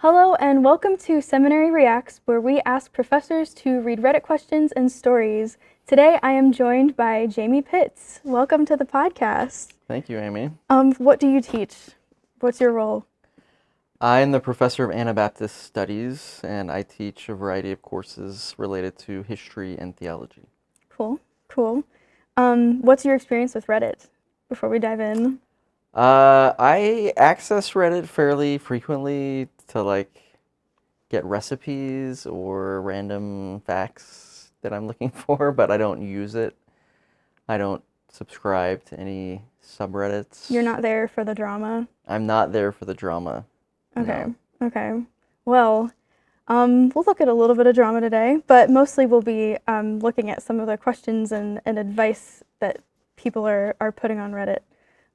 Hello and welcome to Seminary Reacts, where we ask professors to read Reddit questions and stories. Today I am joined by Jamie Pitts. Welcome to the podcast. Thank you, Amy. What do you teach? What's your role? I am the professor of Anabaptist Studies, and I teach a variety of courses related to history and theology. Cool. What's your experience with Reddit before we dive in? I access Reddit fairly frequently to get recipes or random facts that I'm looking for, but I don't use it. I don't subscribe to any subreddits. You're not there for the drama? I'm not there for the drama. Okay. No. Okay. Well, we'll look at a little bit of drama today, but mostly we'll be looking at some of the questions and advice that people are putting on Reddit.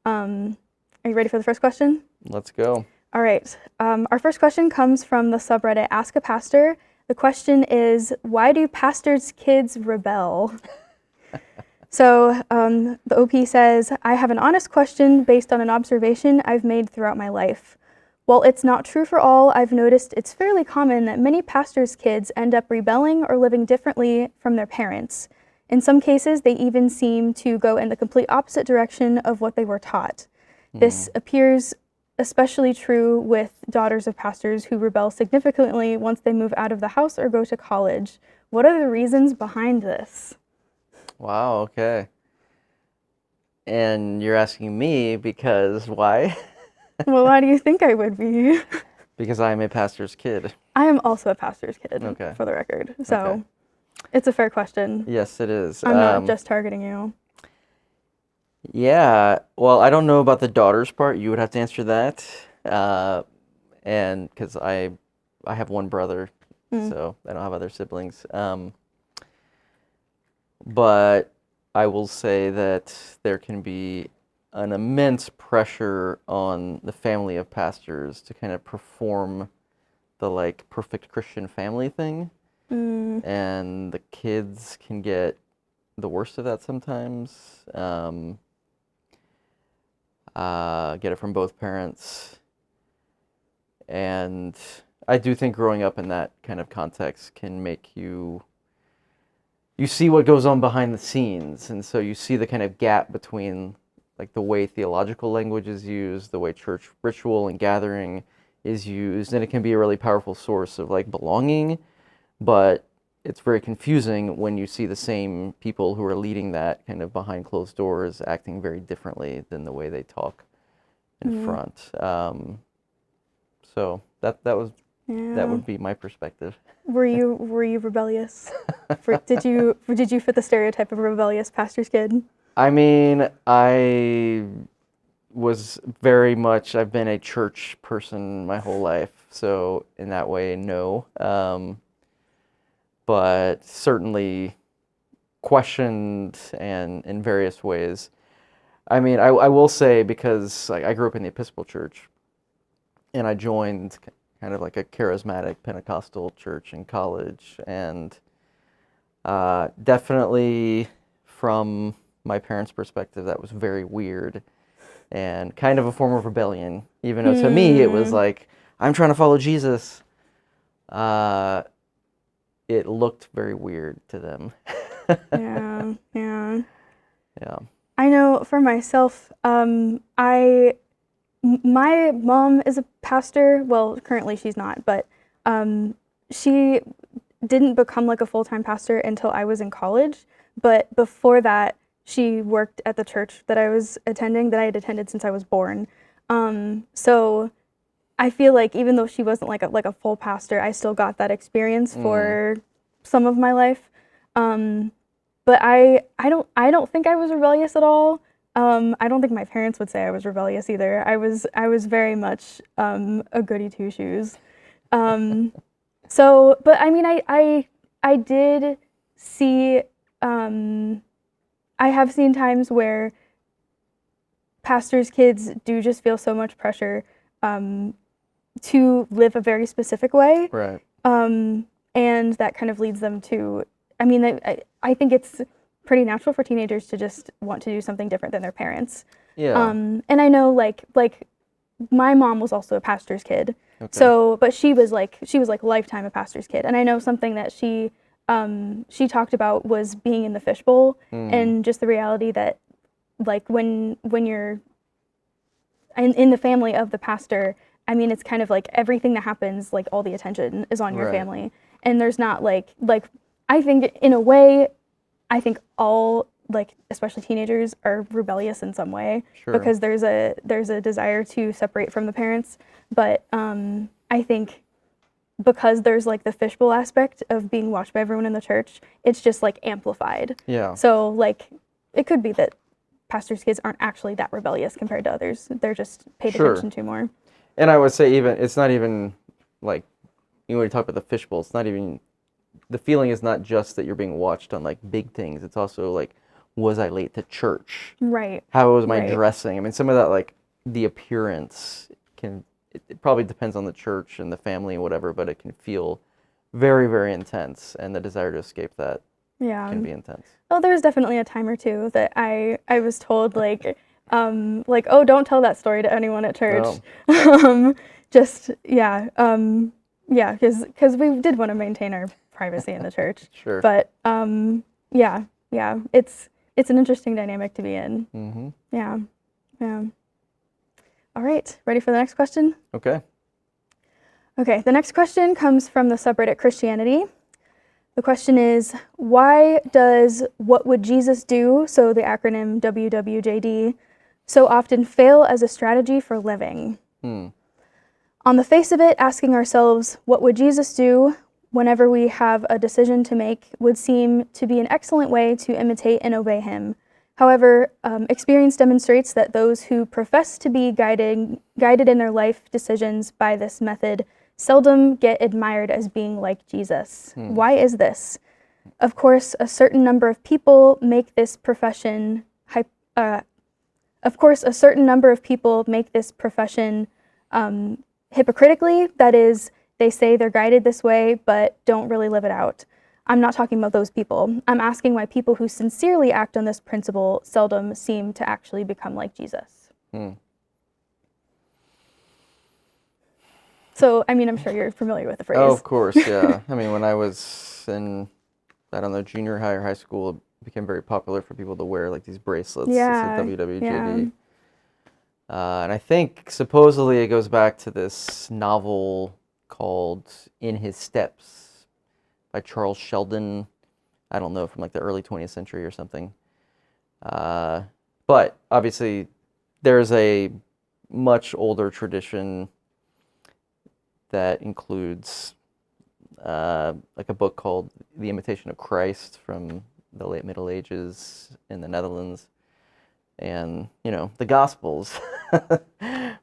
Are you ready for the first question? Let's go. All right. Our first question comes from the subreddit Ask a Pastor. The question is, why do pastors' kids rebel? So the OP says, I have an honest question based on an observation I've made throughout my life. While it's not true for all, I've noticed it's fairly common that many pastors' kids end up rebelling or living differently from their parents. In some cases, they even seem to go in the complete opposite direction of what they were taught. This appears especially true with daughters of pastors who rebel significantly once they move out of the house or go to college. What are the reasons behind this? Wow, okay. And you're asking me because why? Well, why do you think I would be? Because I am a pastor's kid. I am also a pastor's kid, Okay. for the record. So Okay. It's a fair question. Yes, it is. I'm not just targeting you. Yeah, well, I don't know about the daughter's part. You would have to answer that. And because I have one brother, so I don't have other siblings. But I will say that there can be an immense pressure on the family of pastors to kind of perform the perfect Christian family thing. And the kids can get the worst of that sometimes. Get it from both parents. And I do think growing up in that kind of context can make you see what goes on behind the scenes. And so you see the kind of gap between the way theological language is used, the way church ritual and gathering is used, and it can be a really powerful source of belonging, but it's very confusing when you see the same people who are leading that kind of behind closed doors acting very differently than the way they talk in front. So that would be my perspective. Were you rebellious? Did you fit the stereotype of a rebellious pastor's kid? I mean, I was very much, I've been a church person my whole life, so in that way, no. But certainly questioned and in various ways. I mean, I will say, because I grew up in the Episcopal Church, and I joined kind of like a charismatic Pentecostal church in college, and definitely from my parents' perspective, that was very weird and kind of a form of rebellion, even though to me it was like, I'm trying to follow Jesus. It looked very weird to them. Yeah. Yeah. I know for myself, my mom is a pastor. Well, currently she's not, but she didn't become a full-time pastor until I was in college. But before that, she worked at the church that I was attending, that I had attended since I was born. So I feel like even though she wasn't like a full pastor, I still got that experience for some of my life. But I don't think I was rebellious at all. I don't think my parents would say I was rebellious either. I was very much a goody two shoes. So, but I mean, I did see. I have seen times where pastors' kids do just feel so much pressure to live a very specific way. Right. And that kind of leads them to, I mean, I think it's pretty natural for teenagers to just want to do something different than their parents. Yeah. And I know like my mom was also a pastor's kid. Okay. So, but she was like lifetime a pastor's kid. And I know something that she talked about was being in the fishbowl and just the reality that like when you're in the family of the pastor, I mean, it's kind of like everything that happens, like all the attention is on your family. And there's not like I think in a way, I think all, like, especially teenagers are rebellious in some way because there's a desire to separate from the parents. But I think because there's like the fishbowl aspect of being watched by everyone in the church, it's just like amplified. Yeah. So like it could be that pastors' kids aren't actually that rebellious compared to others. They're just paid attention to more. And I would say it's not even like, when you talk about the fishbowl, it's not even, the feeling is not just that you're being watched on like big things. It's also like, was I late to church? Right. How was my dressing? I mean, some of that, like the appearance it probably depends on the church and the family and whatever, but it can feel very, very intense, and the desire to escape that can be intense. Oh, there was definitely a time or two that I was told like, oh, don't tell that story to anyone at church. Oh. Because we did want to maintain our privacy in the church. Sure. But it's an interesting dynamic to be in. Mm-hmm. Yeah. All right, ready for the next question? Okay. Okay, the next question comes from the subreddit Christianity. The question is, why does "What would Jesus do?" so the acronym WWJD, so often fail as a strategy for living? On the face of it, asking ourselves, what would Jesus do whenever we have a decision to make would seem to be an excellent way to imitate and obey him. However, experience demonstrates that those who profess to be guided in their life decisions by this method seldom get admired as being like Jesus. Why is this? Of course, a certain number of people make this profession hypocritically. That is, they say they're guided this way, but don't really live it out. I'm not talking about those people. I'm asking why people who sincerely act on this principle seldom seem to actually become like Jesus. So, I mean, I'm sure you're familiar with the phrase. Oh, of course, yeah. I mean, when I was in, junior high or high school, it became very popular for people to wear like these bracelets. Yeah. It said WWJD. And I think supposedly it goes back to this novel called In His Steps by Charles Sheldon. I don't know, from like the early 20th century or something. But obviously there's a much older tradition that includes like a book called The Imitation of Christ from the late Middle Ages in the Netherlands. And, the Gospels,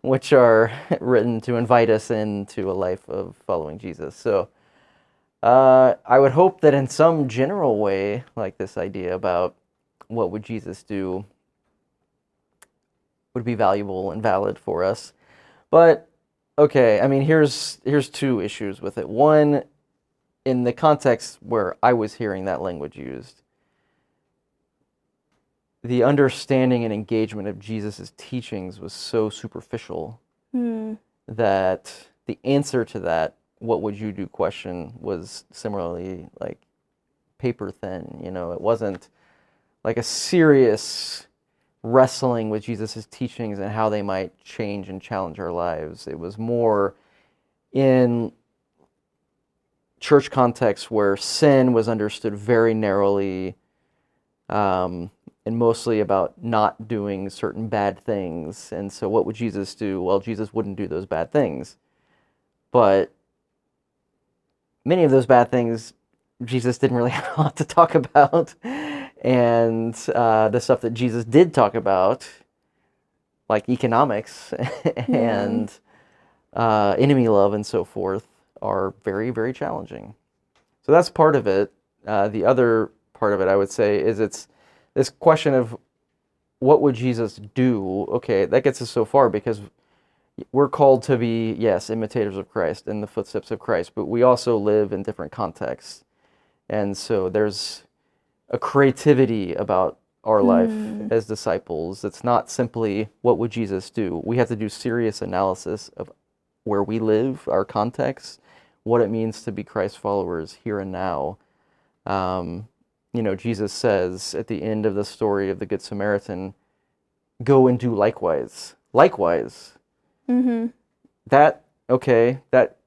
which are written to invite us into a life of following Jesus. So I would hope that in some general way, like this idea about what would Jesus do would be valuable and valid for us. But, okay, I mean, here's two issues with it. One, in the context where I was hearing that language used, the understanding and engagement of Jesus' teachings was so superficial that the answer to that, what would you do question, was similarly like paper thin. It wasn't like a serious wrestling with Jesus' teachings and how they might change and challenge our lives. It was more in church context where sin was understood very narrowly, and mostly about not doing certain bad things. And so what would Jesus do? Well, Jesus wouldn't do those bad things. But many of those bad things, Jesus didn't really have a lot to talk about. And the stuff that Jesus did talk about, like economics and enemy love and so forth, are very, very challenging. So that's part of it. The other part of it, I would say, is it's this question of what would Jesus do? Okay, that gets us so far because we're called to be, yes, imitators of Christ in the footsteps of Christ, but we also live in different contexts. And so there's a creativity about our life as disciples. It's not simply, what would Jesus do? We have to do serious analysis of where we live, our context, what it means to be Christ followers here and now. Jesus says at the end of the story of the Good Samaritan, go and do likewise. Likewise. That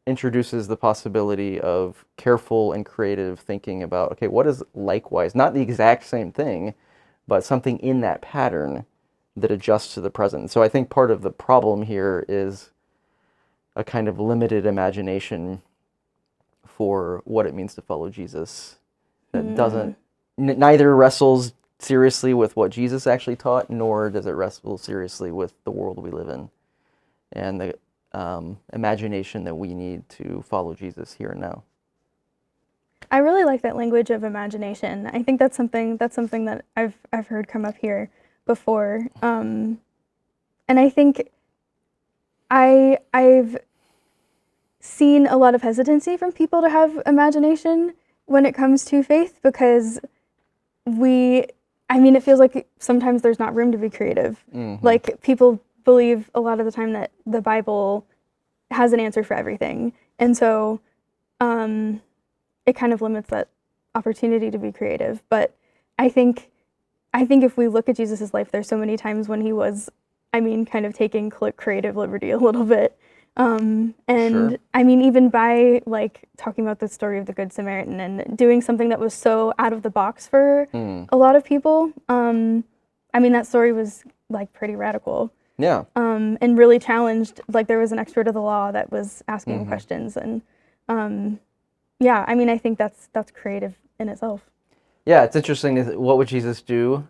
introduces the possibility of careful and creative thinking about, okay, what is likewise? Not the exact same thing, but something in that pattern that adjusts to the present. So I think part of the problem here is a kind of limited imagination for what it means to follow Jesus that doesn't, neither wrestles seriously with what Jesus actually taught, nor does it wrestle seriously with the world we live in and the imagination that we need to follow Jesus here and now. I really like that language of imagination. I think that's something that I've heard come up here before, and I think I've seen a lot of hesitancy from people to have imagination when it comes to faith, because it feels like sometimes there's not room to be creative. Like, people believe a lot of the time that the Bible has an answer for everything. And so it kind of limits that opportunity to be creative. But I think if we look at Jesus' life, there's so many times when he was, kind of taking creative liberty a little bit. Sure. Even by talking about the story of the Good Samaritan and doing something that was so out of the box for a lot of people, that story was pretty radical. Yeah. And really challenged, there was an expert of the law that was asking questions, and I think that's creative in itself. Yeah, it's interesting. What would Jesus do?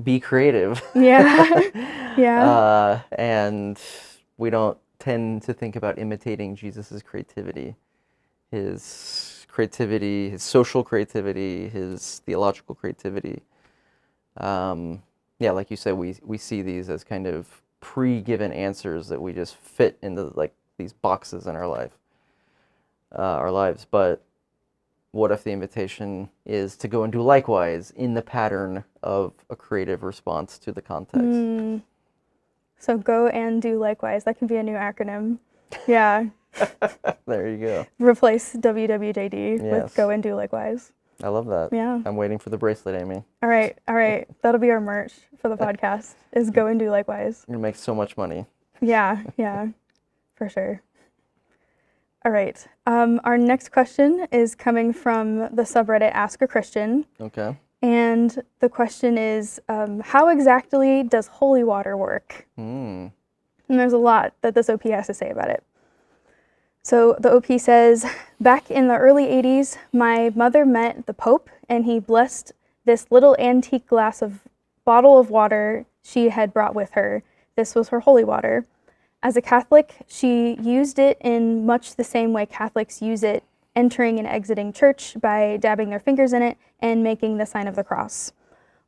Be creative. Yeah. Yeah. And we don't tend to think about imitating Jesus's creativity, his social creativity, his theological creativity. Like you said, we see these as kind of pre-given answers that we just fit into these boxes in our lives. But what if the invitation is to go and do likewise in the pattern of a creative response to the context? So go and do likewise. That can be a new acronym. Yeah. There you go. Replace WWJD with go and do likewise. I love that. Yeah. I'm waiting for the bracelet, Amy. All right. That'll be our merch for the podcast, is go and do likewise. You're going to make so much money. Yeah, for sure. All right. Our next question is coming from the subreddit Ask a Christian. Okay. And the question is, how exactly does holy water work? And there's a lot that this OP has to say about it. So the OP says, back in the early 80s, my mother met the Pope, and he blessed this little antique bottle of water she had brought with her. This was her holy water. As a Catholic, she used it in much the same way Catholics use it, entering and exiting church by dabbing their fingers in it and making the sign of the cross.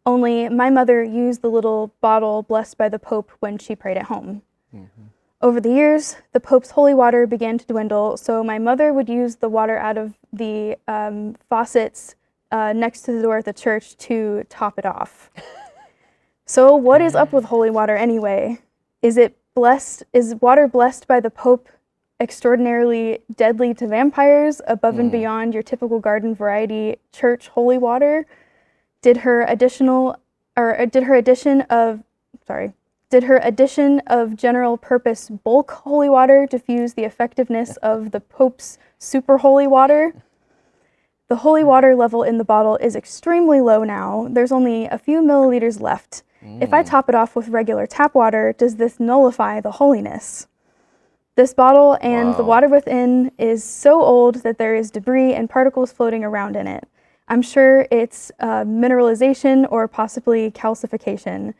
Only my mother used the little bottle blessed by the Pope when she prayed at home. Over the years, the Pope's holy water began to dwindle, so my mother would use the water out of the faucets next to the door at the church to top it off. So what is up with holy water anyway? Is water blessed by the Pope extraordinarily deadly to vampires, above and beyond your typical garden variety church holy water? Did her addition of general purpose bulk holy water diffuse the effectiveness of the Pope's super holy water? The holy water level in the bottle is extremely low now. There's only a few milliliters left. If I top it off with regular tap water, does this nullify the holiness? This bottle and the water within is so old that there is debris and particles floating around in it. I'm sure it's mineralization or possibly calcification.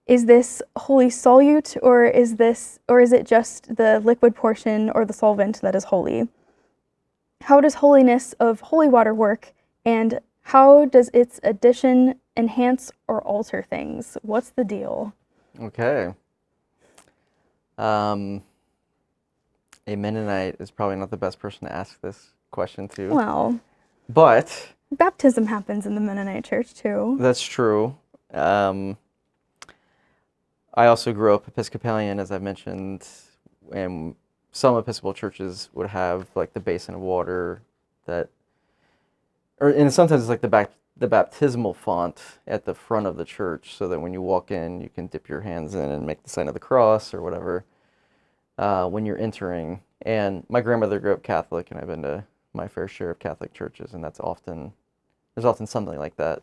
Is this holy solute, or is it just the liquid portion or the solvent that is holy? How does holiness of holy water work, and how does its addition enhance or alter things? What's the deal? Okay. A Mennonite is probably not the best person to ask this question to. Well, but baptism happens in the Mennonite church too. That's true. I also grew up Episcopalian, as I mentioned, and some Episcopal churches would have like the basin of water that, and sometimes it's like the baptismal font at the front of the church, so that when you walk in, you can dip your hands in and make the sign of the cross or whatever when you're entering. And my grandmother grew up Catholic, and I've been to my fair share of Catholic churches, and there's often something like that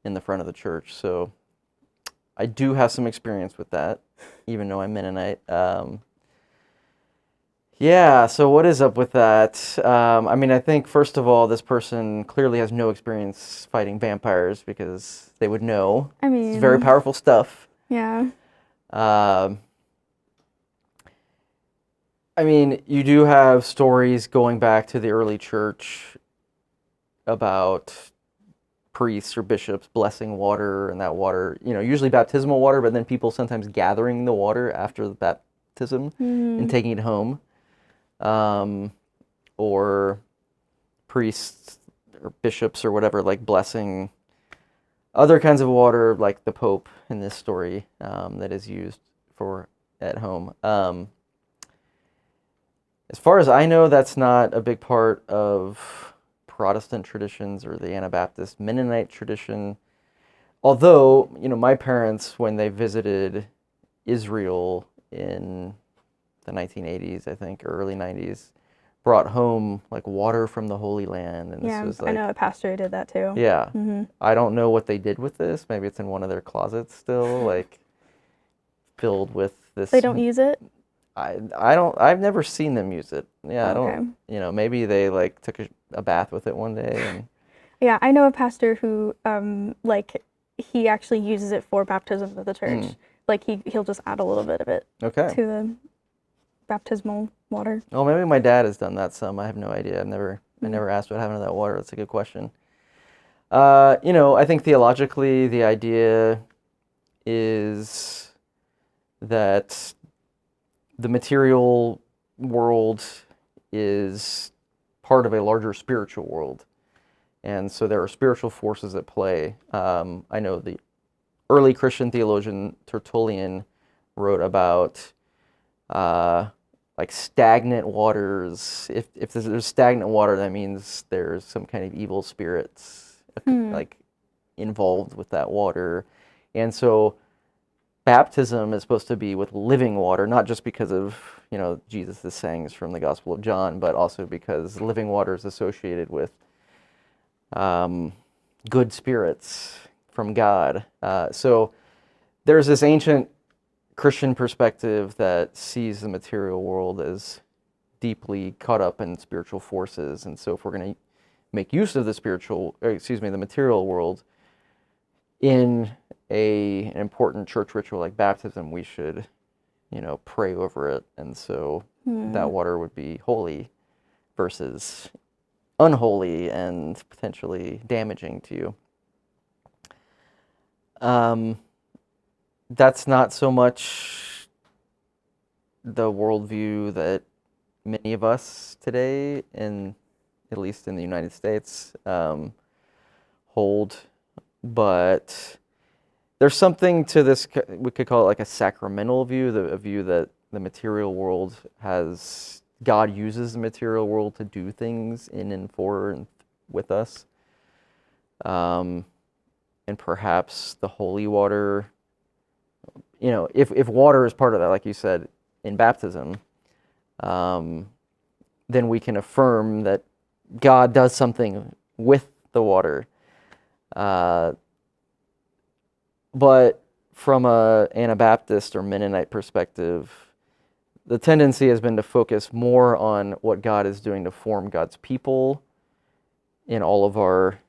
in the front of the church. So I do have some experience with that, even though I'm Mennonite. Yeah, so what is up with that? I mean, I think, first of all, this person clearly has no experience fighting vampires, because they would know. I mean, it's very powerful stuff. Yeah. I mean, you do have stories going back to the early church about priests or bishops blessing water, and that water, usually baptismal water, but then people sometimes gathering the water after the baptism and taking it home. Or priests or bishops or whatever, like blessing other kinds of water, like the Pope in this story, that is used for at home. As far as I know, that's not a big part of Protestant traditions or the Anabaptist Mennonite tradition. Although, my parents, when they visited Israel in the 1980s, I think, or early 90s, brought home like water from the Holy Land. And Yeah, this was like, I know a pastor who did that too. Yeah. I don't know what they did with this. Maybe it's in one of their closets still, like filled with this. They don't use it? I've never seen them use it. Yeah, Okay. I don't, maybe they like took a bath with it one day. And Yeah, I know a pastor who, he actually uses it for baptism of the church. Like he'll just add a little bit of it to the baptismal water. Oh, maybe my dad has done that some. I have no idea. I never asked what happened to that water. That's a good question. I think theologically the idea is that the material world is part of a larger spiritual world. And so there are spiritual forces at play. I know the early Christian theologian Tertullian wrote about like stagnant waters. If there's stagnant water, that means there's some kind of evil spirits like involved with that water. And so baptism is supposed to be with living water, not just because of Jesus' sayings from the Gospel of John, but also because living water is associated with good spirits from God. So there's this ancient Christian perspective that sees the material world as deeply caught up in spiritual forces, and so if we're going to make use of the material world in an important church ritual like baptism, we should, pray over it, and so that water would be holy versus unholy and potentially damaging to you. That's not so much the worldview that many of us today, at least in the United States, hold. But there's something to this, we could call it like a sacramental view, a view that the material world God uses the material world to do things in and for and with us. And perhaps the holy water, if water is part of that, like you said, in baptism, then we can affirm that God does something with the water. But from an Anabaptist or Mennonite perspective, the tendency has been to focus more on what God is doing to form God's people in all of our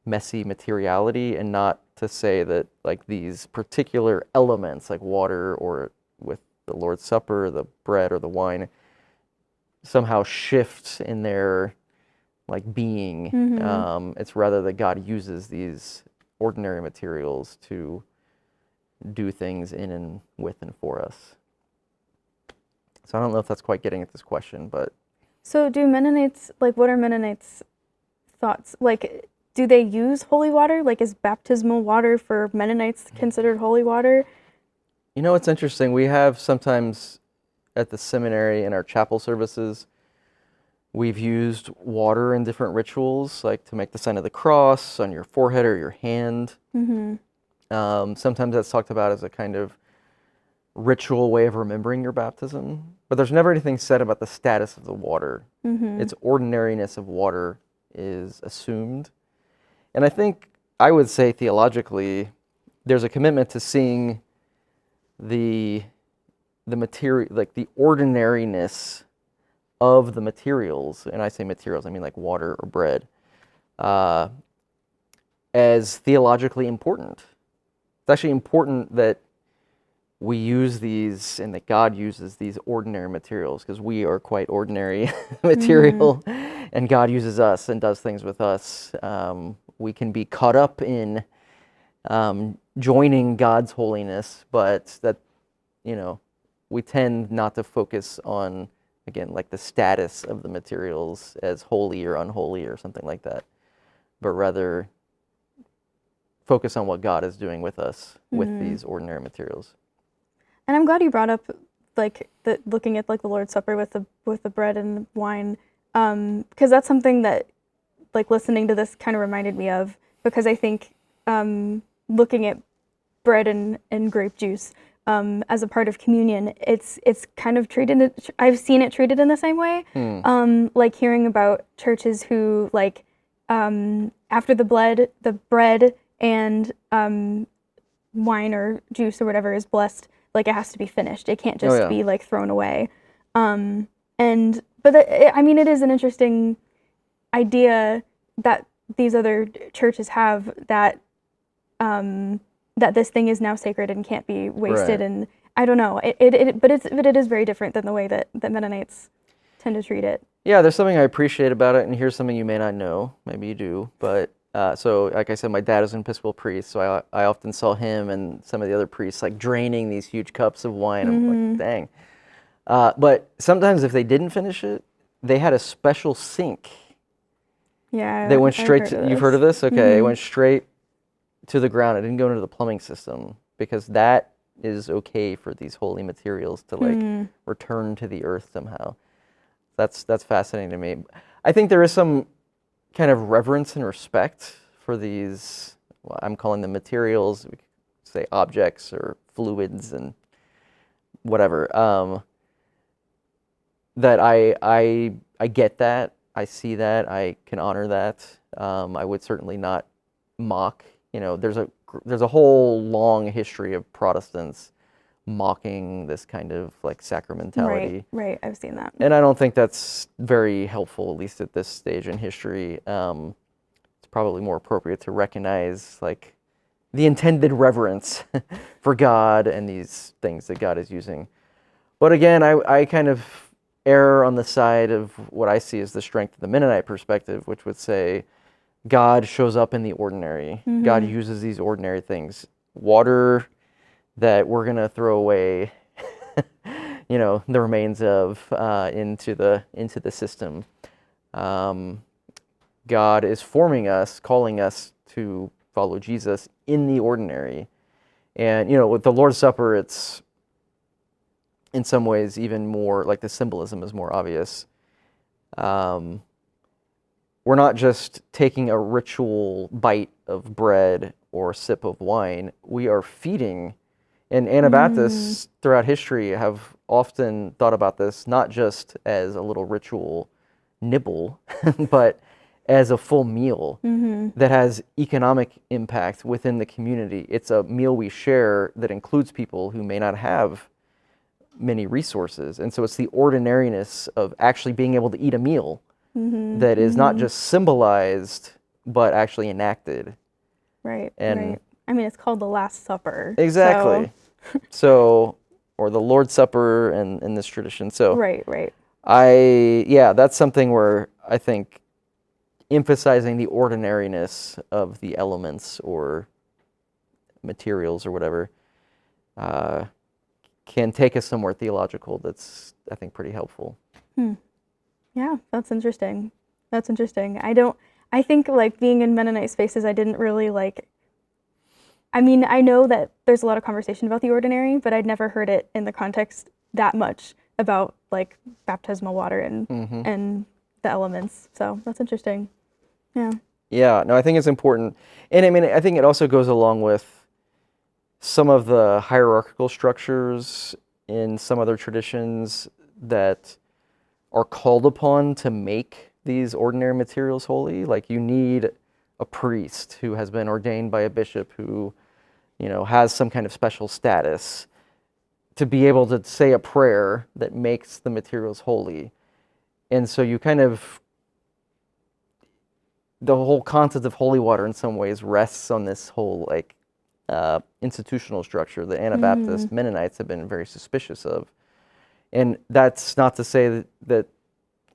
messy materiality, and not to say that like these particular elements like water or with the Lord's Supper, the bread or the wine, somehow shift in their like being. It's rather that God uses these ordinary materials to do things in and with and for us. So I don't know if that's quite getting at this question, but... So do Mennonites, what are Mennonites' thoughts? do they use holy water? Like, is baptismal water for Mennonites considered holy water? You know, it's interesting. We have sometimes at the seminary in our chapel services, we've used water in different rituals, like to make the sign of the cross on your forehead or your hand. Sometimes that's talked about as a kind of ritual way of remembering your baptism, but there's never anything said about the status of the water. Its ordinariness of water is assumed. And I think, I would say theologically, there's a commitment to seeing the material, like the ordinariness of the materials, and I say materials, I mean like water or bread, as theologically important. It's actually important that we use these and that God uses these ordinary materials, because we are quite ordinary material, and God uses us and does things with us. We can be caught up in joining God's holiness, but that, you know, we tend not to focus on, again, like the status of the materials as holy or unholy or something like that, but rather focus on what God is doing with us with these ordinary materials. And I'm glad you brought up like looking at like the Lord's Supper with the bread and wine, because that's something that, like, listening to this kind of reminded me of, because I think looking at bread and grape juice as a part of communion, it's kind of treated, I've seen it treated in the same way. Like hearing about churches who, like, after the bread and wine or juice or whatever is blessed, like, it has to be finished. It can't just be like thrown away. But I mean, it is an interesting idea that these other churches have, that that this thing is now sacred and can't be wasted. And I don't know, but it is very different than the way that Mennonites tend to treat it. Yeah, there's something I appreciate about it, and here's something you may not know, maybe you do, but so like I said, my dad is an Episcopal priest, so I often saw him and some of the other priests like draining these huge cups of wine. I'm like, dang. But sometimes if they didn't finish it, they had a special sink. Yeah, they went straight to, you've heard of this? Okay, it went straight to the ground. It didn't go into the plumbing system, because that is okay for these holy materials to like return to the earth somehow. That's fascinating to me. I think there is some kind of reverence and respect for these, well, I'm calling them materials, we could say objects or fluids and whatever. That I get that, I see that, I can honor that. I would certainly not mock. You know, there's a whole long history of Protestants mocking this kind of like sacramentality. Right, I've seen that. And I don't think that's very helpful, at least at this stage in history. It's probably more appropriate to recognize like the intended reverence for God and these things that God is using. But again, I kind of err on the side of what I see as the strength of the Mennonite perspective, which would say God shows up in the ordinary. God uses these ordinary things. Water that we're going to throw away, you know, the remains of into the system. God is forming us, calling us to follow Jesus in the ordinary. And, you know, with the Lord's Supper, it's in some ways even more, like the symbolism is more obvious. We're not just taking a ritual bite of bread or sip of wine. We are feeding. And Anabaptists throughout history have often thought about this not just as a little ritual nibble, but as a full meal that has economic impact within the community. It's a meal we share that includes people who may not have many resources. And so it's the ordinariness of actually being able to eat a meal that is not just symbolized, but actually enacted. Right, right. I mean, it's called the Last Supper. Exactly. So, or the Lord's Supper in this tradition. So, right. That's something where I think emphasizing the ordinariness of the elements or materials or whatever can take us somewhere theological that's, I think, pretty helpful. Yeah, that's interesting. I don't I think like being in Mennonite spaces, I didn't really like, I mean, I know that there's a lot of conversation about the ordinary, but I'd never heard it in the context that much about like baptismal water and the elements. So that's interesting. Yeah. Yeah, no, I think it's important. And I mean, I think it also goes along with some of the hierarchical structures in some other traditions that are called upon to make these ordinary materials holy. Like you need a priest who has been ordained by a bishop who, has some kind of special status to be able to say a prayer that makes the materials holy. And so you kind of, the whole concept of holy water in some ways rests on this whole like institutional structure that Anabaptist Mennonites have been very suspicious of. And that's not to say that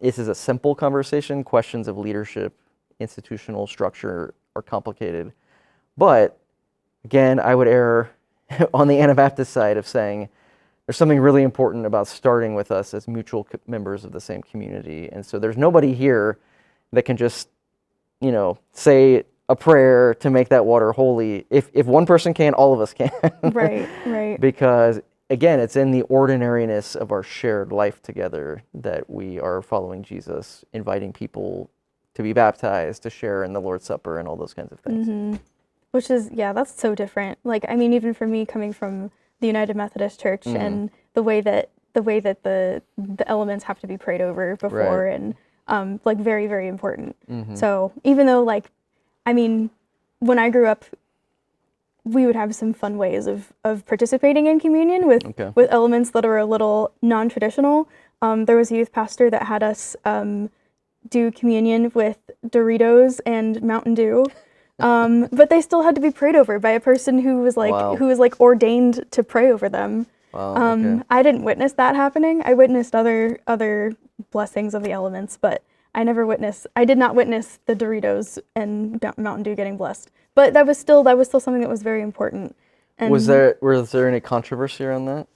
this is a simple conversation. Questions of leadership, institutional structure are complicated. But again, I would err on the Anabaptist side of saying there's something really important about starting with us as mutual members of the same community. And so there's nobody here that can just, say a prayer to make that water holy. If one person can, all of us can. Right. Because again, it's in the ordinariness of our shared life together that we are following Jesus, inviting people to be baptized, to share in the Lord's Supper and all those kinds of things. Which is, that's so different. Like, I mean, even for me coming from the United Methodist Church and the way that the elements have to be prayed over before and like very, very important. So even though like, I mean, when I grew up, we would have some fun ways of participating in communion with elements that are a little non-traditional. There was a youth pastor that had us do communion with Doritos and Mountain Dew. But they still had to be prayed over by a person who was like ordained to pray over them. I didn't witness that happening. I witnessed other blessings of the elements, but I did not witness the Doritos and Mountain Dew getting blessed. But that was still something that was very important. And was there any controversy around that?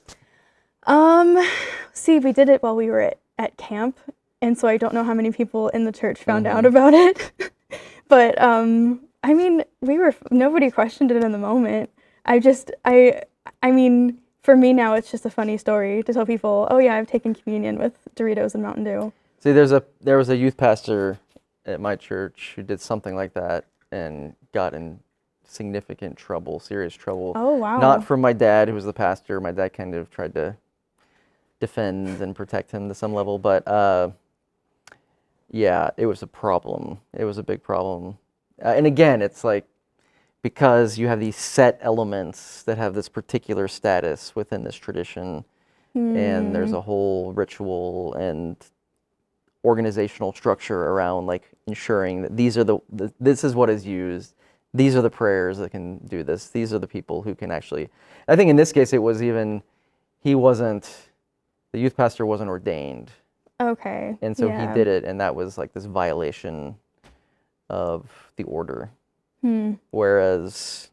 See, we did it while we were at camp, and so I don't know how many people in the church found out about it. But I mean, nobody questioned it in the moment. I mean, for me now, it's just a funny story to tell people, oh yeah, I've taken communion with Doritos and Mountain Dew. See, there was a youth pastor at my church who did something like that and got in significant trouble, serious trouble. Oh, wow. Not from my dad, who was the pastor. My dad kind of tried to defend and protect him to some level, but yeah, it was a problem. It was a big problem. And again, it's like, because you have these set elements that have this particular status within this tradition, and there's a whole ritual and organizational structure around like ensuring that these are this is what is used. These are the prayers that can do this. These are the people who can actually. I think in this case, it was even the youth pastor wasn't ordained. Okay. And so he did it, and that was like this violation of the order. Whereas,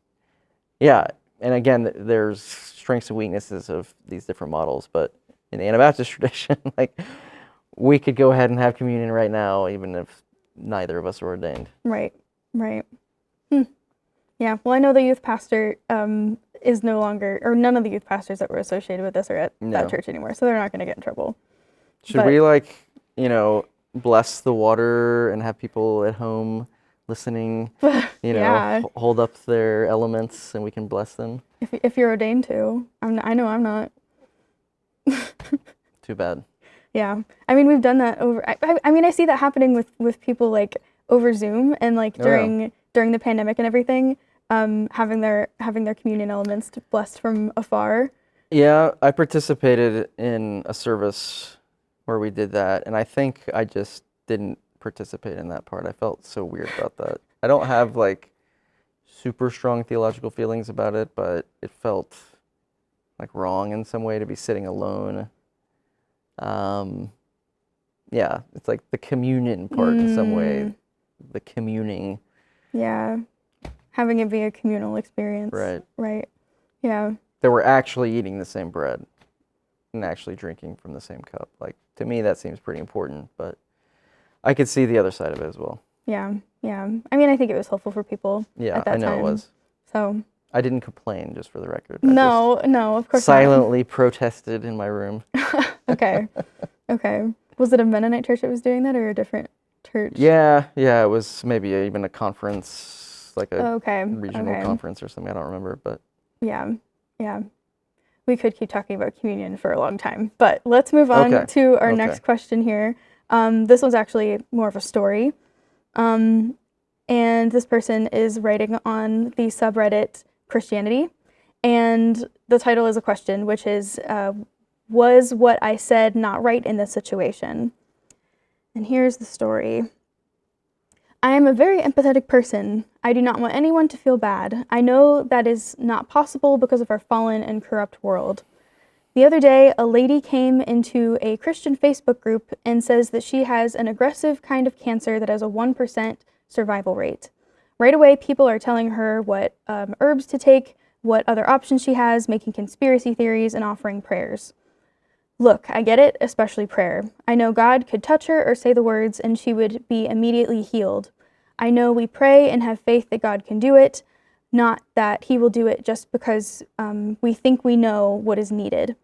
and again, there's strengths and weaknesses of these different models, but in the Anabaptist tradition, like, we could go ahead and have communion right now, even if neither of us are ordained. Right. Yeah, well, I know the youth pastor is no longer, or none of the youth pastors that were associated with this are at that church anymore, so they're not going to get in trouble. Should we, like, bless the water and have people at home listening, hold up their elements and we can bless them? If you're ordained to. I know I'm not. Too bad. Yeah. I mean, we've done that over, I mean, I see that happening with people, like, over Zoom and, like, during the pandemic and everything, having their communion elements blessed from afar. Yeah, I participated in a service where we did that, and I think I just didn't participate in that part. I felt so weird about that. I don't have, like, super strong theological feelings about it, but it felt, like, wrong in some way to be sitting alone. Yeah, it's like the communion part in some way, the communing. Yeah, having it be a communal experience. Right. Yeah. That we're actually eating the same bread and actually drinking from the same cup. Like, to me, that seems pretty important, but I could see the other side of it as well. Yeah. Yeah. I mean, I think it was helpful for people Yeah, at that I know time. it was. So. I didn't complain, just for the record. I No, of course just silently protested in my room. Okay. Okay. Was it a Mennonite church that was doing that, or a different church? Yeah, it was maybe even a conference, like a Okay. regional conference or something. I don't remember, but yeah. We could keep talking about communion for a long time, but let's move on to our next question here. This one's actually more of a story. And this person is writing on the subreddit Christianity. And the title is a question, which is, was what I said not right in this situation? And here's the story. I am a very empathetic person. I do not want anyone to feel bad. I know that is not possible because of our fallen and corrupt world. The other day, a lady came into a Christian Facebook group and says that she has an aggressive kind of cancer that has a 1% survival rate. Right away, people are telling her what herbs to take, what other options she has, making conspiracy theories, and offering prayers. Look, I get it, especially prayer. I know God could touch her or say the words and she would be immediately healed. I know we pray and have faith that God can do it, not that he will do it just because we think we know what is needed.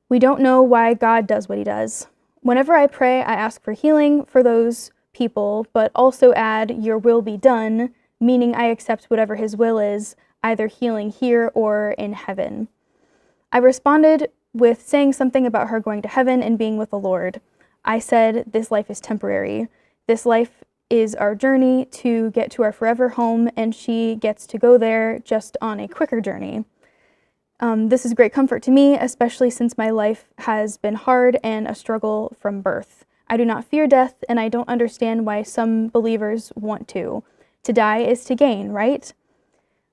We don't know why God does what he does. Whenever I pray, I ask for healing for those people, but also add, your will be done, meaning I accept whatever his will is, either healing here or in heaven. I responded with saying something about her going to heaven and being with the Lord. I said, this life is temporary. This life is our journey to get to our forever home, and she gets to go there just on a quicker journey. This is great comfort to me, especially since my life has been hard and a struggle from birth. I do not fear death, and I don't understand why some believers want to. To die is to gain, right?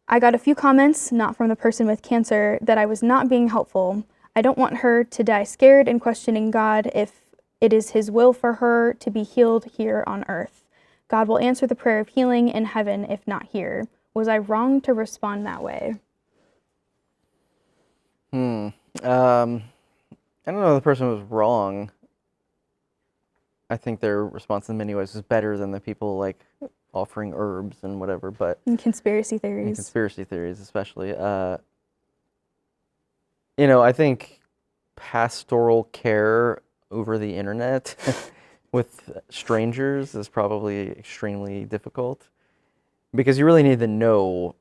I got a few comments, not from the person with cancer, that I was not being helpful. I don't want her to die scared and questioning God if it is his will for her to be healed here on earth. God will answer the prayer of healing in heaven if not here. Was I wrong to respond that way? I don't know if the person was wrong. I think their response in many ways is better than the people like offering herbs and whatever, but... And conspiracy theories. And conspiracy theories, especially. You know, I think pastoral care over the internet with strangers is probably extremely difficult because you really need to know,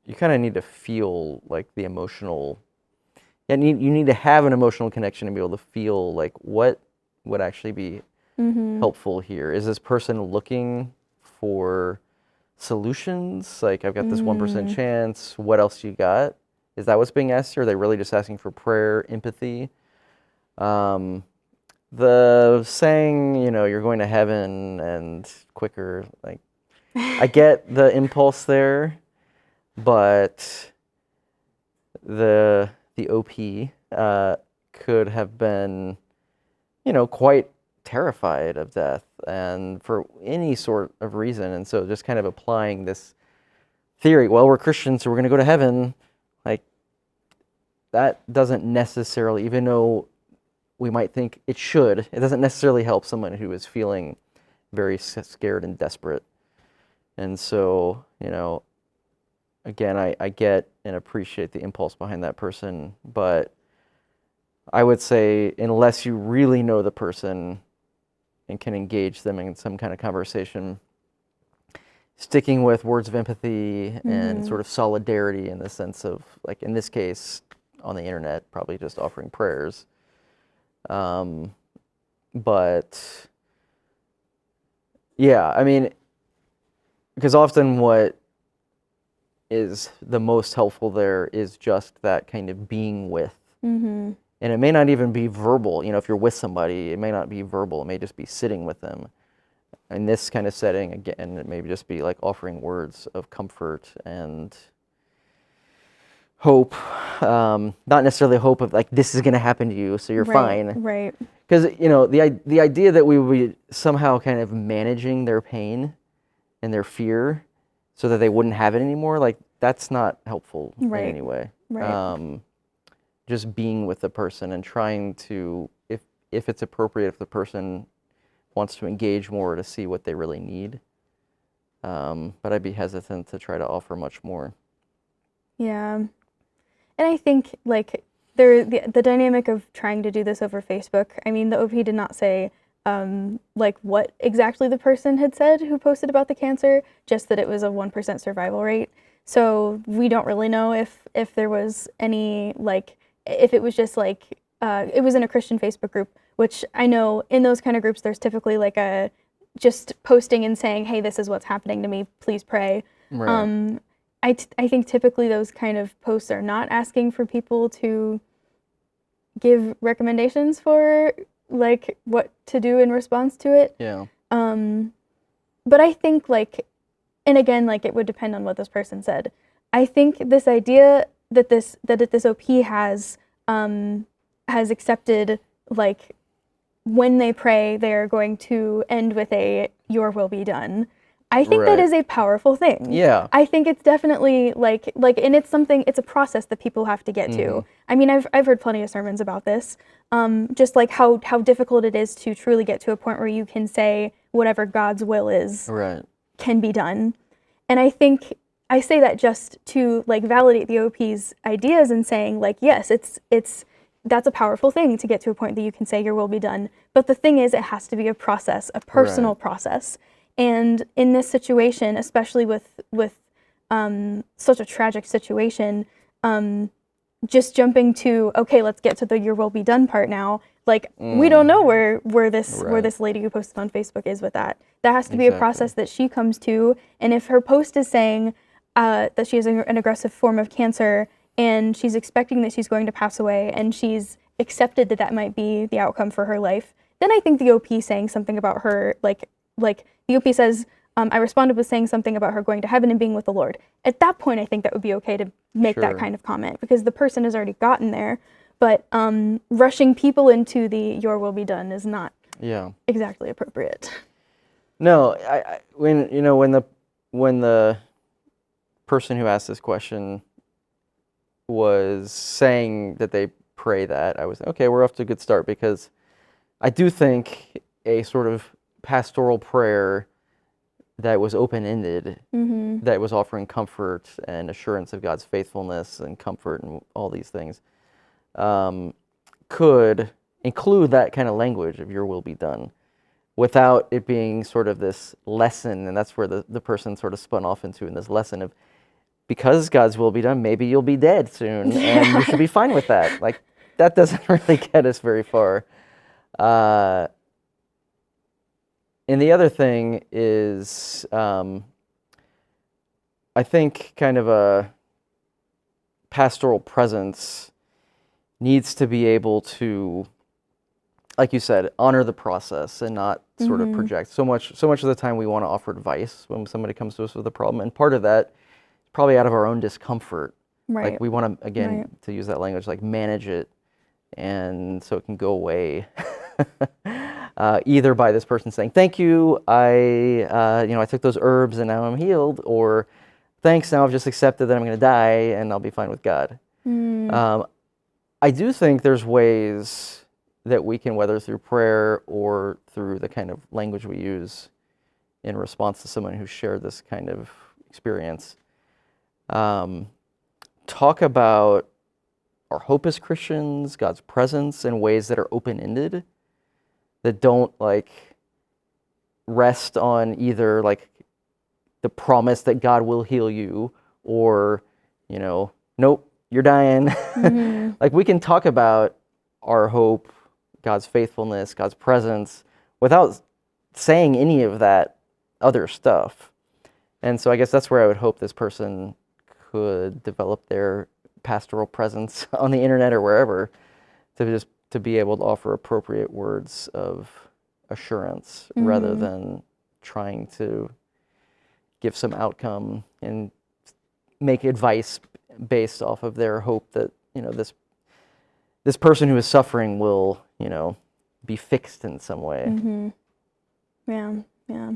you kind of need to feel like the emotional, you need to have an emotional connection to be able to feel like what would actually be helpful here. Is this person looking for solutions? Like, I've got this 1% chance, what else you got? Is that what's being asked here? Are they really just asking for prayer, empathy? The saying, you know, you're going to heaven and quicker, like, I get the impulse there, but the OP could have been, you know, quite terrified of death and for any sort of reason. And so just kind of applying this theory, well, we're Christians, so we're going to go to heaven. Like, that doesn't necessarily, even though we might think it should, it doesn't necessarily help someone who is feeling very scared and desperate. And so, you know, again, I get and appreciate the impulse behind that person, but I would say unless you really know the person and can engage them in some kind of conversation, sticking with words of empathy and sort of solidarity in the sense of, like in this case, on the internet, probably just offering prayers. But yeah, I mean, because often what is the most helpful there is just that kind of being with. And it may not even be verbal. You know, if you're with somebody, it may not be verbal. It may just be sitting with them. In this kind of setting, again, it may just be like offering words of comfort and hope. Not necessarily hope of like, this is going to happen to you, so you're fine. Right. Because, you know, the idea that we would be somehow kind of managing their pain and their fear so that they wouldn't have it anymore, like, that's not helpful in any way. Just being with the person and trying to, if it's appropriate, if the person wants to engage more to see what they really need. But I'd be hesitant to try to offer much more. Yeah. And I think, like, the dynamic of trying to do this over Facebook, I mean, the OP did not say, like, what exactly the person had said who posted about the cancer, just that it was a 1% survival rate. So we don't really know if there was any, like, if it was just, like, it was in a Christian Facebook group, which I know in those kind of groups, there's typically, like, a just posting and saying, hey, this is what's happening to me, please pray. Right. I think typically those kind of posts are not asking for people to give recommendations for, like, what to do in response to it. Yeah. But I think, like, and again, like, it would depend on what this person said. I think this idea that this OP has accepted, like, when they pray, they're going to end with a "Your will be done." I think that is a powerful thing. Yeah. I think it's definitely like, and it's a process that people have to get to. I mean, I've heard plenty of sermons about this, just like how difficult it is to truly get to a point where you can say whatever God's will is can be done. And I think I say that just to, like, validate the OP's ideas and saying, like, yes, that's a powerful thing to get to a point that you can say your will be done. But the thing is, it has to be a process, a personal process. And in this situation, especially with such a tragic situation, just jumping to, okay, let's get to the your will be done part now. Like, we don't know where this lady who posted on Facebook is with that. That has to be a process that she comes to. And if her post is saying that she has an aggressive form of cancer and she's expecting that she's going to pass away and she's accepted that that might be the outcome for her life, then I think the OP saying something about her, like the OP says, I responded with saying something about her going to heaven and being with the Lord. At that point, I think that would be okay to make that kind of comment because the person has already gotten there. But rushing people into the "your will be done" is not exactly appropriate. No, when the person who asked this question was saying that they pray that, I was, okay, we're off to a good start, because I do think a sort of pastoral prayer that was open-ended, that was offering comfort and assurance of God's faithfulness and comfort and all these things, could include that kind of language of "your will be done," without it being sort of this lesson, and that's where the person sort of spun off into, in this lesson of, because God's will be done, maybe you'll be dead soon, and you should be fine with that. Like, that doesn't really get us very far. And the other thing is, I think kind of a pastoral presence needs to be able to, like you said, honor the process and not sort of project. So much of the time we want to offer advice when somebody comes to us with a problem, and part of that is probably out of our own discomfort. Like, we want to, again, to use that language, like, manage it, and so it can go away. Either by this person saying, "Thank you, I took those herbs and now I'm healed," or "Thanks, now I've just accepted that I'm going to die and I'll be fine with God." I do think there's ways that we can, whether through prayer or through the kind of language we use in response to someone who shared this kind of experience, talk about our hope as Christians, God's presence, in ways that are open-ended, that don't, like, rest on either, like, the promise that God will heal you, or, nope, you're dying. Like, we can talk about our hope, God's faithfulness, God's presence, without saying any of that other stuff. And so I guess that's where I would hope this person could develop their pastoral presence on the internet or wherever, to be able to offer appropriate words of assurance, rather than trying to give some outcome and make advice based off of their hope that, this person who is suffering will, be fixed in some way. Yeah.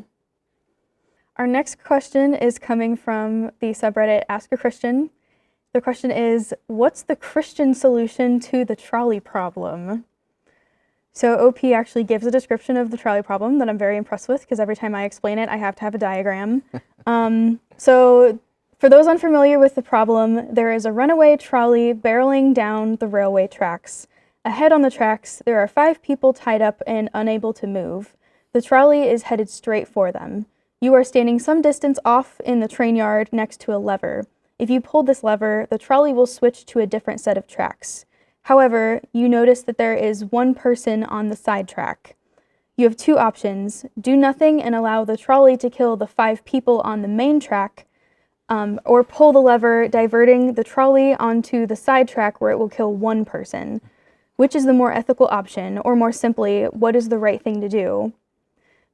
Our next question is coming from the subreddit Ask a Christian. The question is, what's the Christian solution to the trolley problem? So OP actually gives a description of the trolley problem that I'm very impressed with, because every time I explain it, I have to have a diagram. So for those unfamiliar with the problem, there is a runaway trolley barreling down the railway tracks. Ahead on the tracks, there are 5 people tied up and unable to move. The trolley is headed straight for them. You are standing some distance off in the train yard next to a lever. If you pull this lever, the trolley will switch to a different set of tracks. However, you notice that there is one person on the side track. You have 2 options: do nothing and allow the trolley to kill the 5 people on the main track, or pull the lever, diverting the trolley onto the side track where it will kill 1 person. Which is the more ethical option, or more simply, what is the right thing to do?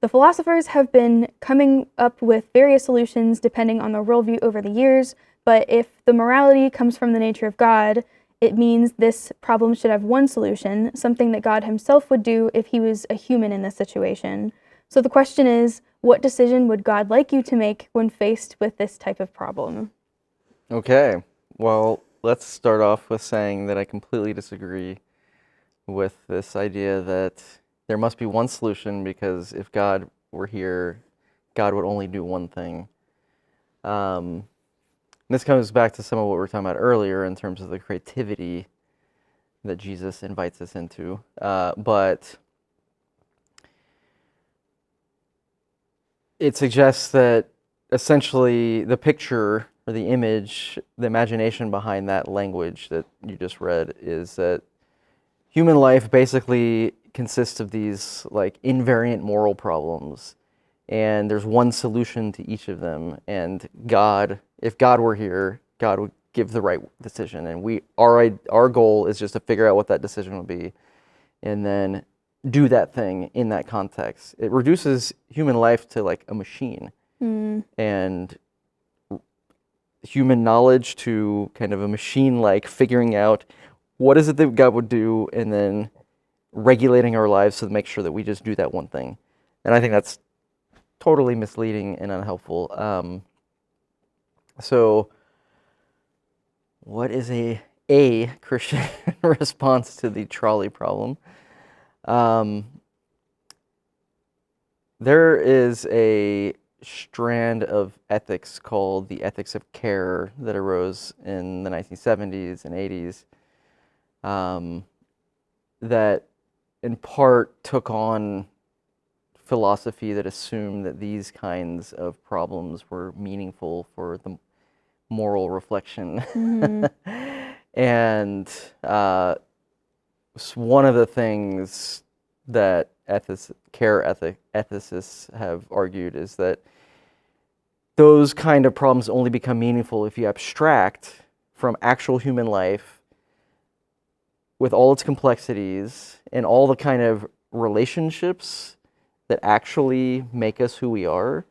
The philosophers have been coming up with various solutions depending on their worldview over the years, but if the morality comes from the nature of God, it means this problem should have one solution, something that God himself would do if he was a human in this situation. So the question is, what decision would God like you to make when faced with this type of problem? Okay, well, let's start off with saying that I completely disagree with this idea that there must be one solution, because if God were here, God would only do one thing. This comes back to some of what we were talking about earlier in terms of the creativity that Jesus invites us into. But it suggests that essentially the picture or the image, the imagination behind that language that you just read is that human life basically consists of these like invariant moral problems, and there's one solution to each of them. And God, if God were here, God would give the right decision, and our goal is just to figure out what that decision would be, and then do that thing in that context. It reduces human life to like a machine, and human knowledge to kind of a machine, like figuring out what is it that God would do, and then regulating our lives to make sure that we just do that one thing. And I think that's totally misleading and unhelpful. So what is a Christian response to the trolley problem? There is a strand of ethics called the ethics of care that arose in the 1970s and 80s, that in part took on philosophy that assumed that these kinds of problems were meaningful for the moral reflection. And one of the things that ethicists have argued is that those kind of problems only become meaningful if you abstract from actual human life with all its complexities and all the kind of relationships that actually make us who we are.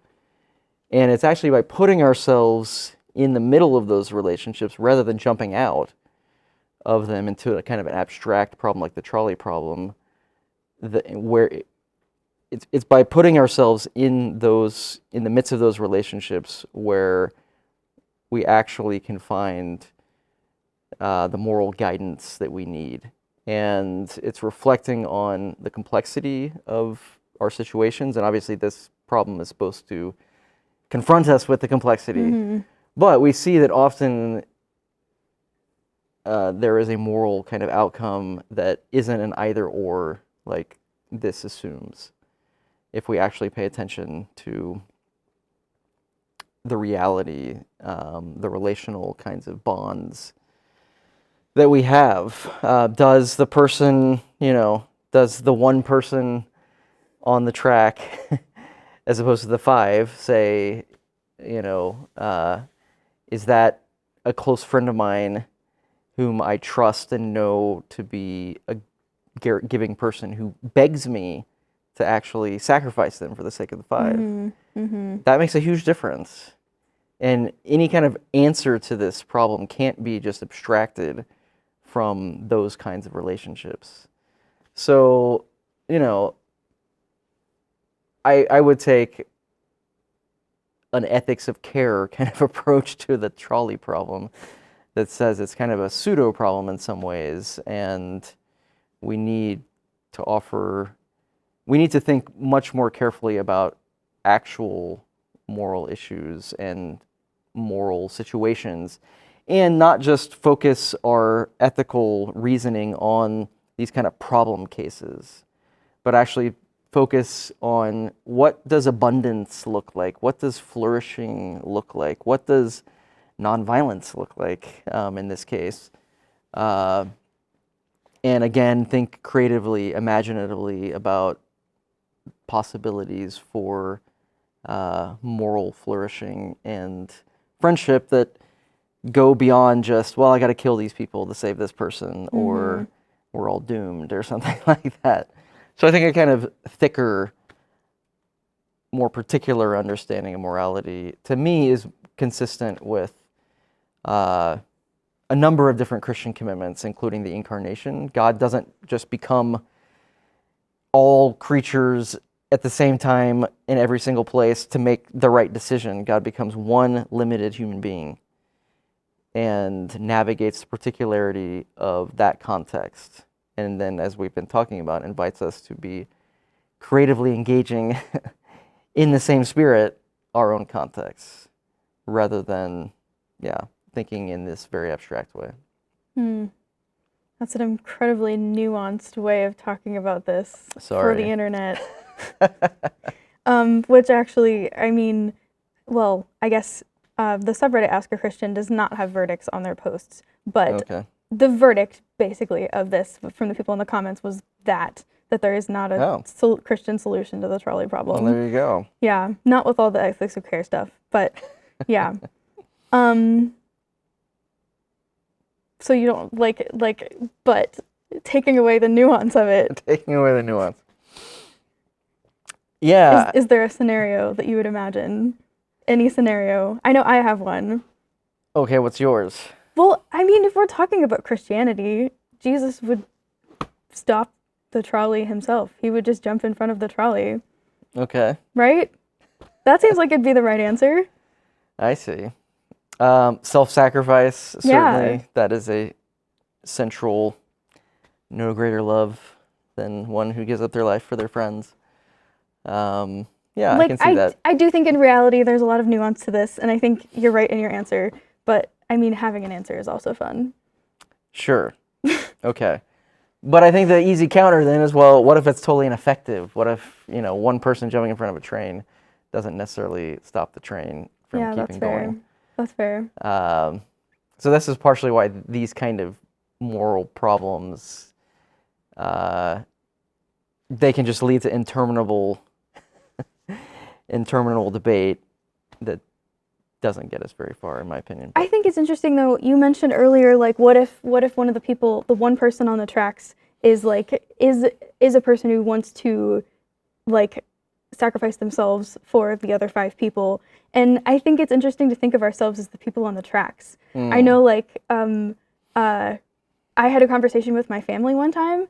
And it's actually by putting ourselves in the middle of those relationships rather than jumping out of them into a kind of an abstract problem like the trolley problem, where it's by putting ourselves in the midst of those relationships where we actually can find the moral guidance that we need. And it's reflecting on the complexity of our situations, and obviously this problem is supposed to confront us with the complexity. But we see that often there is a moral kind of outcome that isn't an either or, like this assumes, if we actually pay attention to the reality, the relational kinds of bonds that we have. Does the person, does the one person on the track, as opposed to the 5, say, is that a close friend of mine whom I trust and know to be a giving person who begs me to actually sacrifice them for the sake of the 5? That makes a huge difference. And any kind of answer to this problem can't be just abstracted from those kinds of relationships. So, I would take an ethics of care kind of approach to the trolley problem that says it's kind of a pseudo problem in some ways, and we need to offer, we need to think much more carefully about actual moral issues and moral situations, and not just focus our ethical reasoning on these kind of problem cases, but actually focus on what does abundance look like, what does flourishing look like, what does nonviolence look like in this case. And again, think creatively, imaginatively about possibilities for moral flourishing and friendship that go beyond just, well, I got to kill these people to save this person, or we're all doomed, or something like that. So I think a kind of thicker, more particular understanding of morality, to me, is consistent with a number of different Christian commitments, including the incarnation. God doesn't just become all creatures at the same time in every single place to make the right decision. God becomes one limited human being and navigates the particularity of that context. And then, as we've been talking about, invites us to be creatively engaging in the same spirit, our own context, rather than, thinking in this very abstract way. That's an incredibly nuanced way of talking about this for the internet. Which actually, I mean, well, I guess the subreddit Ask a Christian does not have verdicts on their posts, but the verdict, basically, of this from the people in the comments was that there is not a Christian solution to the trolley problem. Well, there you go. Yeah, not with all the ethics of care stuff, but yeah. So you don't but taking away the nuance of it. Taking away the nuance. Yeah. Is there a scenario that you would imagine? Any scenario? I know I have one. Okay, what's yours? Well, I mean, if we're talking about Christianity, Jesus would stop the trolley himself. He would just jump in front of the trolley. Okay. Right? That seems like it'd be the right answer. I see. Self-sacrifice, certainly. That is a central, no greater love than one who gives up their life for their friends. I can see that. I do think in reality there's a lot of nuance to this, and I think you're right in your answer, but I mean, having an answer is also fun. Sure. Okay. But I think the easy counter then is, well, what if it's totally ineffective? What if, one person jumping in front of a train doesn't necessarily stop the train from keeping going? That's fair. So this is partially why these kind of moral problems, they can just lead to interminable debate that doesn't get us very far, in my opinion. I think it's interesting, though. You mentioned earlier, what if one of the people, the one person on the tracks, is a person who wants to sacrifice themselves for the other 5 people. And I think it's interesting to think of ourselves as the people on the tracks. I know, I had a conversation with my family one time.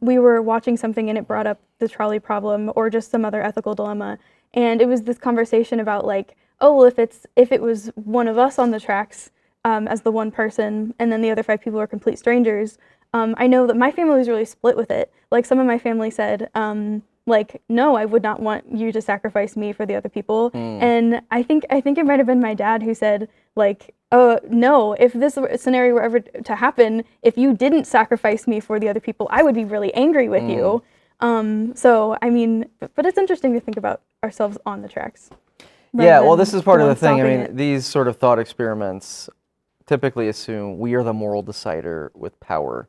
We were watching something and it brought up the trolley problem or just some other ethical dilemma. And it was this conversation about if it was one of us on the tracks as the one person and then the other 5 people are complete strangers, I know that my family was really split with it. Some of my family said, no, I would not want you to sacrifice me for the other people. And I think it might have been my dad who said, no, if this scenario were ever to happen, if you didn't sacrifice me for the other people, I would be really angry with you. So, I mean, but it's interesting to think about ourselves on the tracks. Yeah, well, this is part of the thing. I mean, these sort of thought experiments typically assume we are the moral decider with power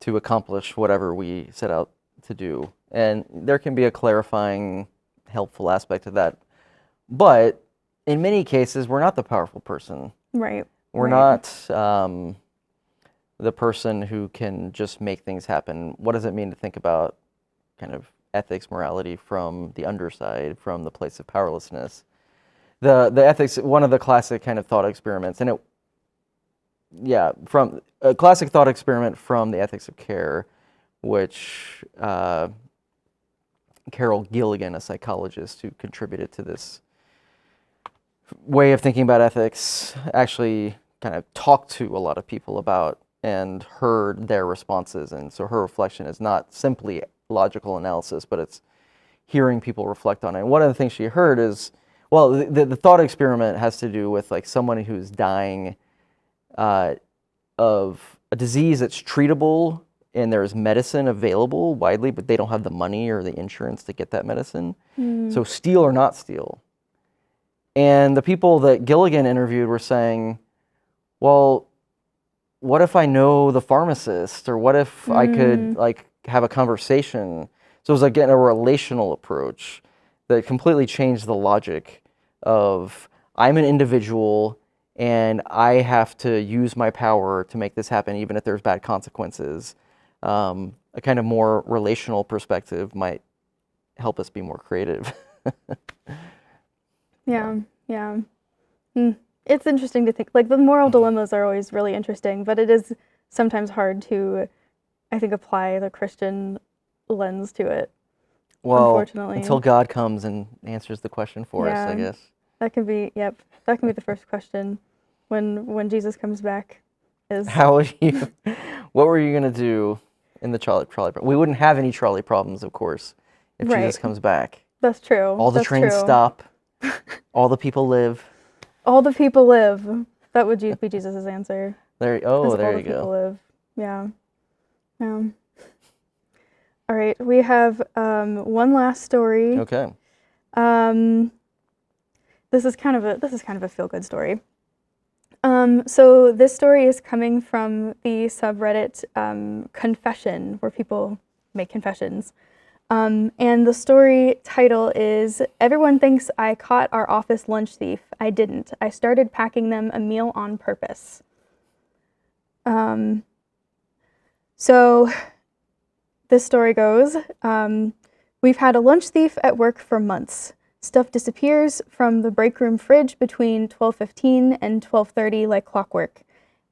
to accomplish whatever we set out to do. And there can be a clarifying, helpful aspect of that. But in many cases, we're not the powerful person. Right. We're not the person who can just make things happen. What does it mean to think about kind of ethics, morality from the underside, from the place of powerlessness? The ethics, one of the classic kind of thought experiments, and from a classic thought experiment from the ethics of care, which Carol Gilligan, a psychologist who contributed to this way of thinking about ethics, actually kind of talked to a lot of people about and heard their responses. And so her reflection is not simply logical analysis, but it's hearing people reflect on it. And one of the things she heard is, well, the thought experiment has to do with like someone who's dying of a disease that's treatable and there's medicine available widely, but they don't have the money or the insurance to get that medicine. So steal or not steal. And the people that Gilligan interviewed were saying, well, what if I know the pharmacist, or what if I could like have a conversation? So it was again a relational approach that completely changed the logic of I'm an individual and I have to use my power to make this happen, even if there's bad consequences. A kind of more relational perspective might help us be more creative. Yeah. It's interesting to think, like the moral dilemmas are always really interesting, but it is sometimes hard to, I think, apply the Christian lens to it. Well, unfortunately, until God comes and answers the question for us, I guess. That can be, that can be the first question when Jesus comes back. Is how would you? What were you gonna do in the trolley problem? We wouldn't have any trolley problems, of course, if Jesus comes back. That's true. All the trains stop. All the people live. All the people live. That would be Jesus' answer. There you all go. The people live. Yeah. All right, we have one last story. Okay. This is kind of a feel-good story. So this story is coming from the subreddit Confession, where people make confessions. And the story title is, "Everyone thinks I caught our office lunch thief. I didn't. I started packing them a meal on purpose." So this story goes, "We've had a lunch thief at work for months. Stuff disappears from the break room fridge between 12:15 and 12:30 like clockwork.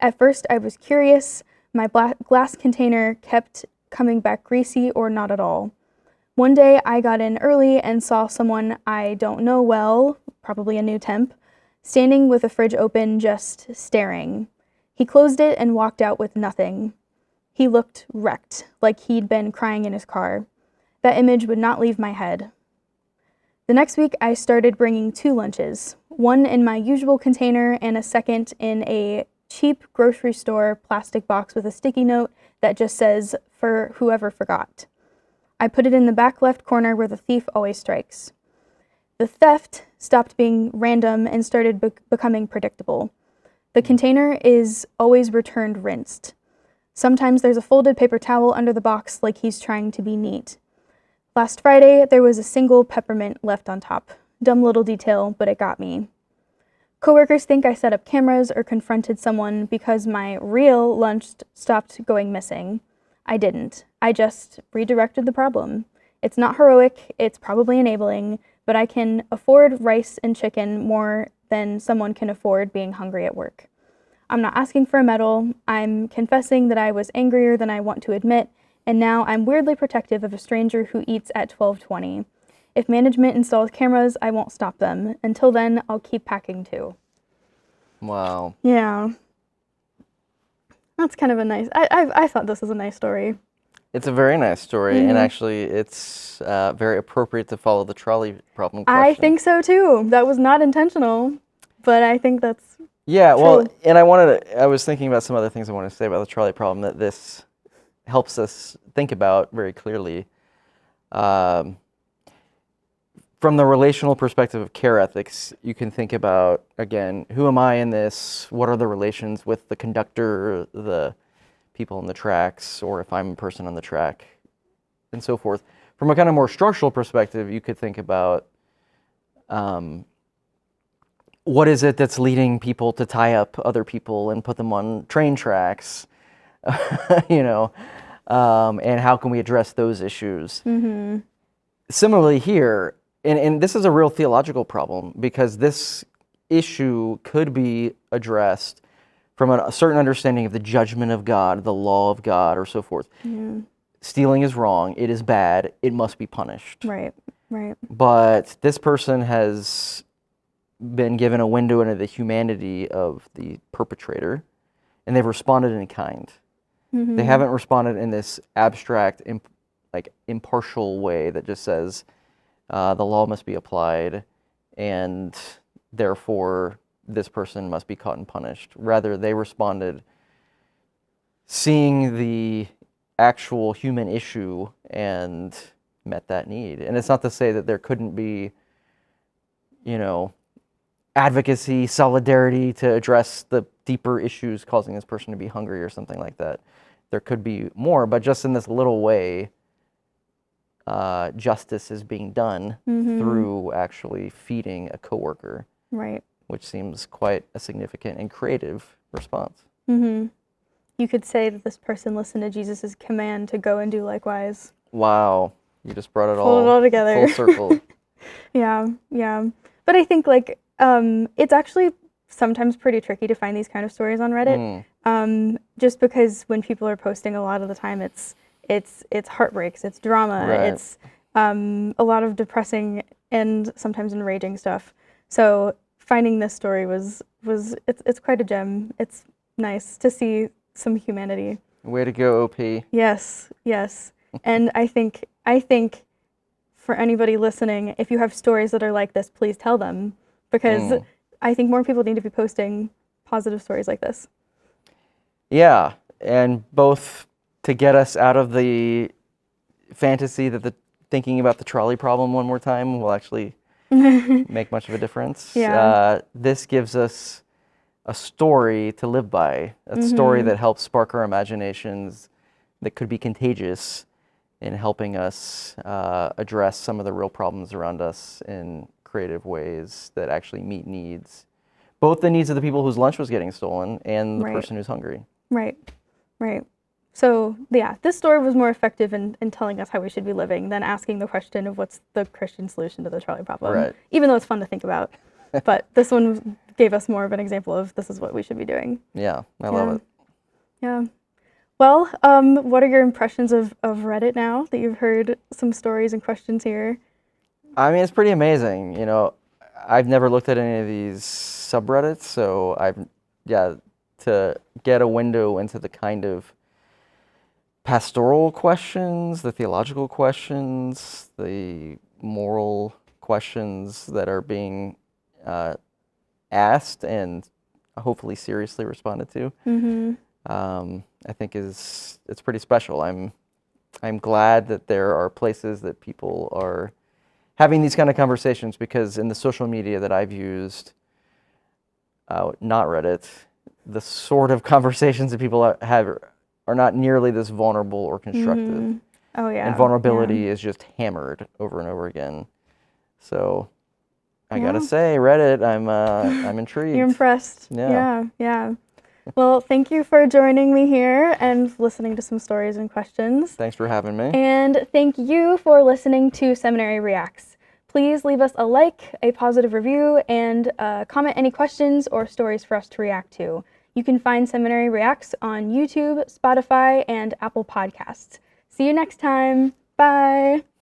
At first I was curious. My glass container kept coming back greasy or not at all. One day I got in early and saw someone I don't know well, probably a new temp, standing with the fridge open, just staring. He closed it and walked out with nothing. He looked wrecked, like he'd been crying in his car. That image would not leave my head. The next week I started bringing 2 lunches, one in my usual container and a second in a cheap grocery store plastic box with a sticky note that just says, 'For whoever forgot.' I put it in the back left corner where the thief always strikes. The theft stopped being random and started becoming predictable. The container is always returned rinsed. Sometimes there's a folded paper towel under the box like he's trying to be neat. Last Friday, there was a single peppermint left on top. Dumb little detail, but it got me. Coworkers think I set up cameras or confronted someone because my real lunch stopped going missing. I didn't. I just redirected the problem. It's not heroic, it's probably enabling, but I can afford rice and chicken more than someone can afford being hungry at work. I'm not asking for a medal. I'm confessing that I was angrier than I want to admit, and now I'm weirdly protective of a stranger who eats at 12:20. If management installs cameras, I won't stop them. Until then, I'll keep packing too." Wow. Yeah. That's kind of a nice, I thought this was a nice story. It's a very nice story, and actually it's very appropriate to follow the trolley problem question. I think so too. That was not intentional, but I think that's well, true. and I was thinking about some other things I want to say about the trolley problem that this helps us think about very clearly. From the relational perspective of care ethics, you can think about, again, who am I in this? What are the relations with the conductor, the people on the tracks, or if I'm a person on the track, and so forth. From a kind of more structural perspective, you could think about what is it that's leading people to tie up other people and put them on train tracks, and how can we address those issues? Mm-hmm. Similarly here, and this is a real theological problem, because this issue could be addressed from a certain understanding of the judgment of God, the law of God, or so forth. Yeah. Stealing is wrong. It is bad. It must be punished. Right. But this person has been given a window into the humanity of the perpetrator, and they've responded in kind. Mm-hmm. They haven't responded in this abstract, impartial way that just says the law must be applied and therefore this person must be caught and punished. Rather, they responded seeing the actual human issue and met that need. And it's not to say that there couldn't be, advocacy, solidarity to address the deeper issues causing this person to be hungry or something like that. There could be more, but just in this little way, justice is being done through actually feeding a coworker, right? Which seems quite a significant and creative response. Mm-hmm. You could say that this person listened to Jesus' command to go and do likewise. Wow, you just brought it all together. Full circle. Yeah. But I think it's actually sometimes pretty tricky to find these kind of stories on Reddit. Just because when people are posting, a lot of the time it's heartbreaks, it's drama, right. It's a lot of depressing and sometimes enraging stuff. So finding this story it's quite a gem. It's nice to see some humanity. Way to go, OP. Yes. And I think for anybody listening, if you have stories that are like this, please tell them, because I think more people need to be posting positive stories like this. Yeah, and both to get us out of the fantasy that thinking about the trolley problem one more time will actually make much of a difference. Yeah. This gives us a story to live by, a story that helps spark our imaginations, that could be contagious in helping us address some of the real problems around us in creative ways that actually meet needs, both the needs of the people whose lunch was getting stolen and the person who's hungry. Right. So yeah, this story was more effective in telling us how we should be living than asking the question of what's the Christian solution to the trolley problem. Right. Even though it's fun to think about. But this one gave us more of an example of this is what we should be doing. Yeah, I love it. Yeah. Well, what are your impressions of Reddit now that you've heard some stories and questions here? I mean, it's pretty amazing. I've never looked at any of these subreddits, so to get a window into the kind of pastoral questions, the theological questions, the moral questions that are being asked and hopefully seriously responded to, I think it's pretty special. I'm glad that there are places that people are having these kind of conversations, because in the social media that I've used, not Reddit, the sort of conversations that people have are not nearly this vulnerable or constructive. Oh yeah. And vulnerability is just hammered over and over again. So I gotta say, Reddit, I'm intrigued. You're impressed. Yeah. Well, thank you for joining me here and listening to some stories and questions. Thanks for having me. And thank you for listening to Seminary Reacts. Please leave us a like, a positive review, and comment any questions or stories for us to react to. You can find Seminary Reacts on YouTube, Spotify, and Apple Podcasts. See you next time. Bye.